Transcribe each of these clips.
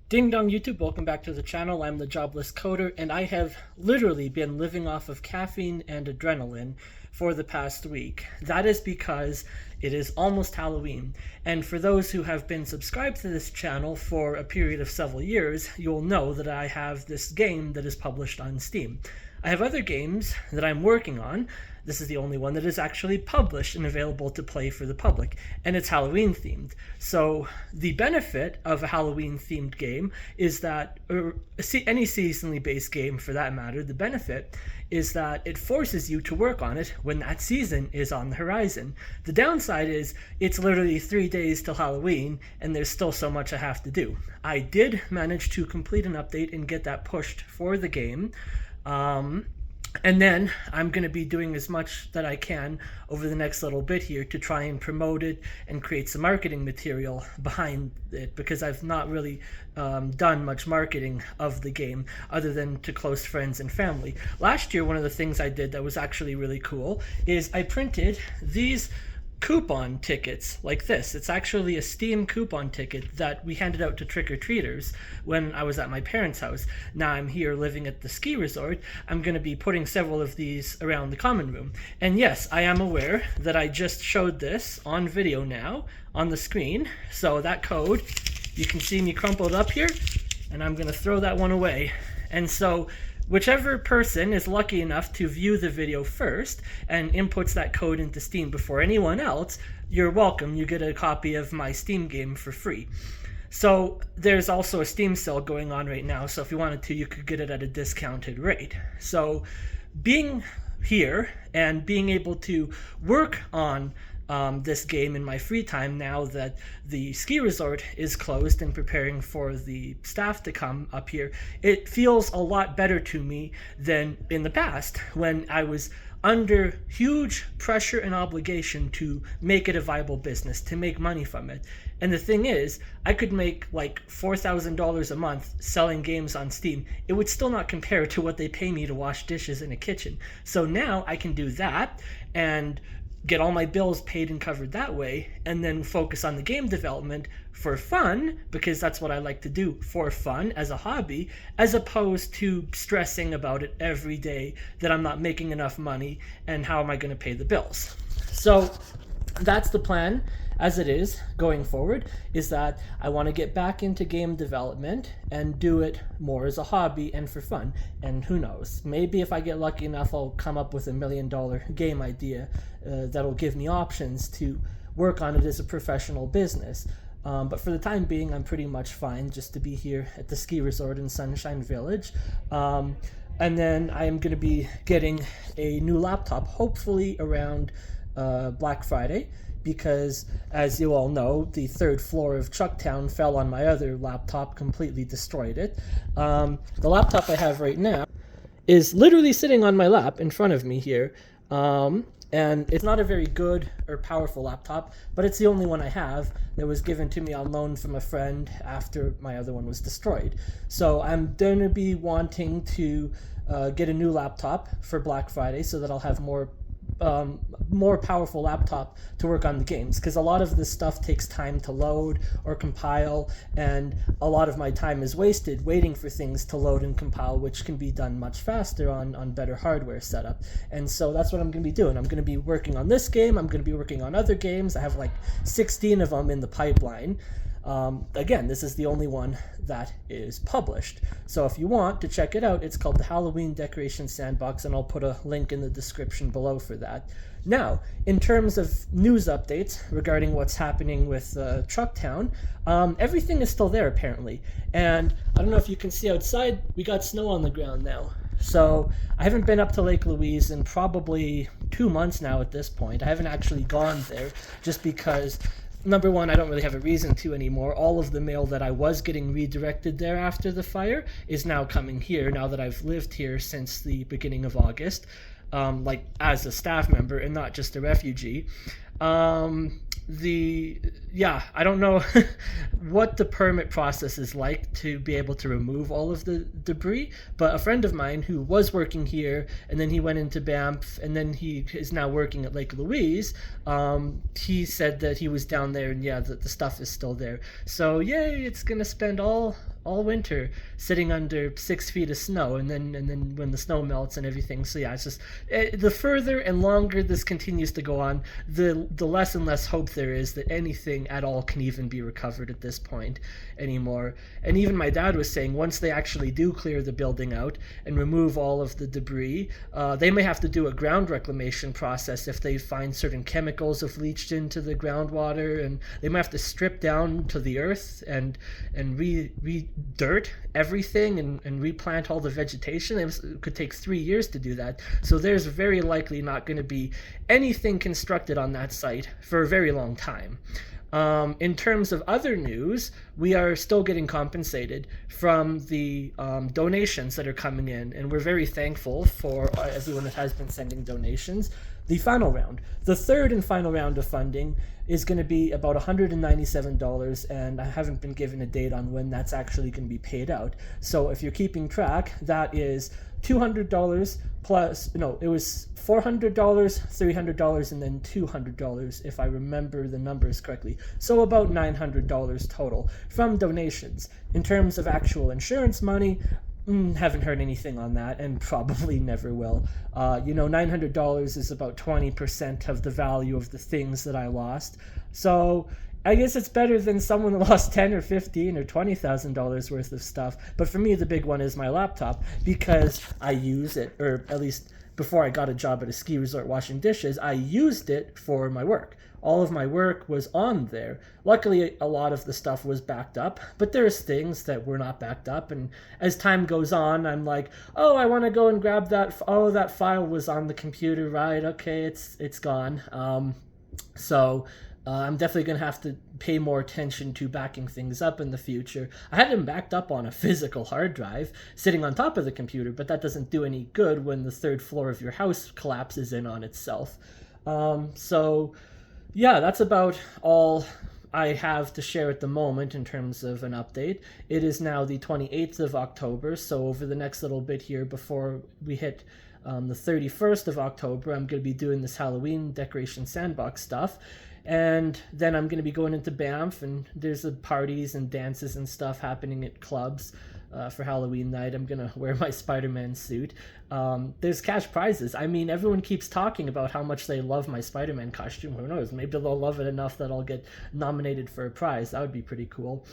Ding dong YouTube, welcome back to the channel. I'm the Jobless Coder, and I have literally been living off of caffeine and adrenaline for the past week. That is because it is almost Halloween, and for those who have been subscribed to this channel for a period of several years, you'll know that I have this game that is published on Steam. I have other games that I'm working on. This is the only one that is actually published and available to play for the public, and it's Halloween themed. So the benefit of a Halloween themed game is that, or any seasonally based game for that matter, the benefit is that it forces you to work on it when that season is on the horizon. The downside is it's literally 3 days till Halloween and there's still so much I have to do. I did manage to complete an update and get that pushed for the game. And then I'm going to be doing as much that I can over the next little bit here to try and promote it and create some marketing material behind it, because I've not really done much marketing of the game other than to close friends and family. Last year, one of the things I did that was actually really cool is I printed these coupon tickets like this. It's actually a Steam coupon ticket that we handed out to trick-or-treaters when I was at my parents' house. Now I'm here living at the ski resort. I'm going to be putting several of these around the common room. And yes, I am aware that I just showed this on video now on the screen. So that code, you can see me crumpled up here, and I'm going to throw that one away. And so whichever person is lucky enough to view the video first and inputs that code into Steam before anyone else, you're welcome. You get a copy of my Steam game for free. So there's also a Steam sale going on right now, so if you wanted to, you could get it at a discounted rate. So being here and being able to work on this game in my free time now that the ski resort is closed and preparing for the staff to come up here, it feels a lot better to me than in the past when I was under huge pressure and obligation to make it a viable business, to make money from it. And the thing is, I could make like $4,000 a month selling games on Steam. It would still not compare to what they pay me to wash dishes in a kitchen. So now I can do that and get all my bills paid and covered that way, and then focus on the game development for fun, because that's what I like to do for fun as a hobby, as opposed to stressing about it every day that I'm not making enough money and how am I going to pay the bills. So that's the plan as it is going forward, is that I want to get back into game development and do it more as a hobby and for fun. And who knows, maybe if I get lucky enough, I'll come up with $1 million game idea that'll give me options to work on it as a professional business. But for the time being, I'm pretty much fine just to be here at the ski resort in Sunshine Village. And then I am going to be getting a new laptop, hopefully around Black Friday, because as you all know, the third floor of Chucktown fell on my other laptop, completely destroyed it. The laptop I have right now is literally sitting on my lap in front of me here. And it's not a very good or powerful laptop, but it's the only one I have that was given to me on loan from a friend after my other one was destroyed. So I'm going to be wanting to get a new laptop for Black Friday so that I'll have more powerful laptop to work on the games, because a lot of this stuff takes time to load or compile, and a lot of my time is wasted waiting for things to load and compile, which can be done much faster on better hardware setup. And so that's what I'm going to be doing. I'm going to be working on this game. I'm going to be working on other games. I have like 16 of them in the pipeline. Again, this is the only one that is published. So if you want to check it out, it's called the Halloween Decoration Sandbox, and I'll put a link in the description below for that. Now, in terms of news updates regarding what's happening with Chucktown, everything is still there apparently. And I don't know if you can see outside, we got snow on the ground now. So I haven't been up to Lake Louise in probably 2 months now at this point. I haven't actually gone there just because, number one, I don't really have a reason to anymore. All of the mail that I was getting redirected there after the fire is now coming here, now that I've lived here since the beginning of August, like as a staff member and not just a refugee. I don't know what the permit process is like to be able to remove all of the debris, but a friend of mine who was working here and then he went into Banff and then he is now working at Lake Louise, he said that he was down there and yeah, that the stuff is still there. So yay, it's gonna spend all all winter sitting under 6 feet of snow, and then when the snow melts and everything. So yeah, it's just the further and longer this continues to go on, the less and less hope there is that anything at all can even be recovered at this point anymore. And even my dad was saying once they actually do clear the building out and remove all of the debris, they may have to do a ground reclamation process if they find certain chemicals have leached into the groundwater, and they might have to strip down to the earth and re-dirt everything and replant all the vegetation. It could take 3 years to do that. So there's very likely not going to be anything constructed on that site for a very long time. In terms of other news, we are still getting compensated from the donations that are coming in, and we're very thankful for everyone that has been sending donations. The final round, the third and final round of funding, is going to be about $197, and I haven't been given a date on when that's actually going to be paid out. So if you're keeping track, that is $200 plus, no, it was $400, $300, and then $200, if I remember the numbers correctly. So about $900 total from donations. In terms of actual insurance money, haven't heard anything on that, and probably never will. $900 is about 20% of the value of the things that I lost. So I guess it's better than someone that lost $10 or $15 or $20,000 worth of stuff. But for me, the big one is my laptop, because I use it, or at least before I got a job at a ski resort washing dishes, I used it for my work. All of my work was on there. Luckily, a lot of the stuff was backed up, but there's things that were not backed up. And as time goes on, I'm like, oh, I want to go and grab that. Oh, that file was on the computer, right? Okay, it's gone. I'm definitely going to have to pay more attention to backing things up in the future. I had them backed up on a physical hard drive sitting on top of the computer, but that doesn't do any good when the third floor of your house collapses in on itself. Yeah, that's about all I have to share at the moment in terms of an update. It is now the 28th of October, so over the next little bit here before we hit the 31st of October, I'm going to be doing this Halloween decoration sandbox stuff. And then I'm going to be going into Banff, and there's parties and dances and stuff happening at clubs for Halloween night. I'm going to wear my Spider-Man suit. There's cash prizes. I mean, everyone keeps talking about how much they love my Spider-Man costume. Who knows? Maybe they'll love it enough that I'll get nominated for a prize. That would be pretty cool.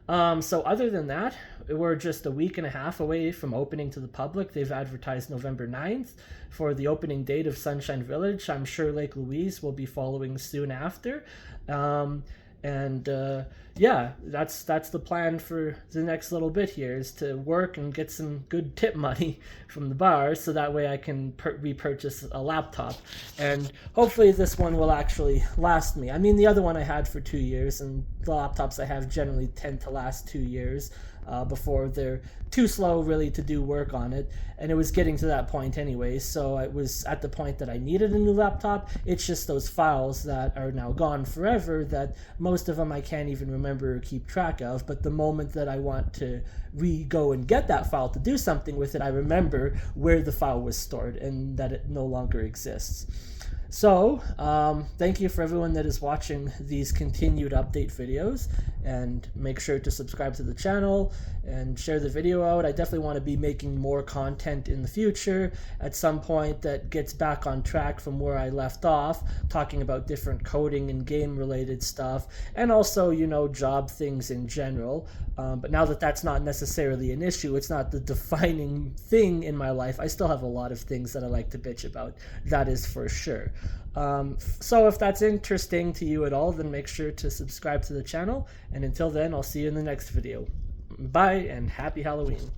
So other than that, we're just a week and a half away from opening to the public. They've advertised November 9th for the opening date of Sunshine Village. I'm sure Lake Louise will be following soon after. Yeah, that's the plan for the next little bit here, is to work and get some good tip money from the bars, so that way I can repurchase a laptop, and hopefully this one will actually last me. I mean, the other one I had for 2 years, and the laptops I have generally tend to last 2 years before they're too slow really to do work on it, and it was getting to that point anyway, so it was at the point that I needed a new laptop. It's just those files that are now gone forever, that most of them I can't even remember or keep track of, but the moment that I want to go and get that file to do something with it, I remember where the file was stored and that it no longer exists. So, thank you for everyone that is watching these continued update videos, and make sure to subscribe to the channel and share the video out. I definitely want to be making more content in the future at some point that gets back on track from where I left off, talking about different coding and game related stuff, and also, job things in general. But now that that's not necessarily an issue, it's not the defining thing in my life, I still have a lot of things that I like to bitch about, that is for sure. So if that's interesting to you at all, then make sure to subscribe to the channel, and until then, I'll see you in the next video. Bye, and happy Halloween.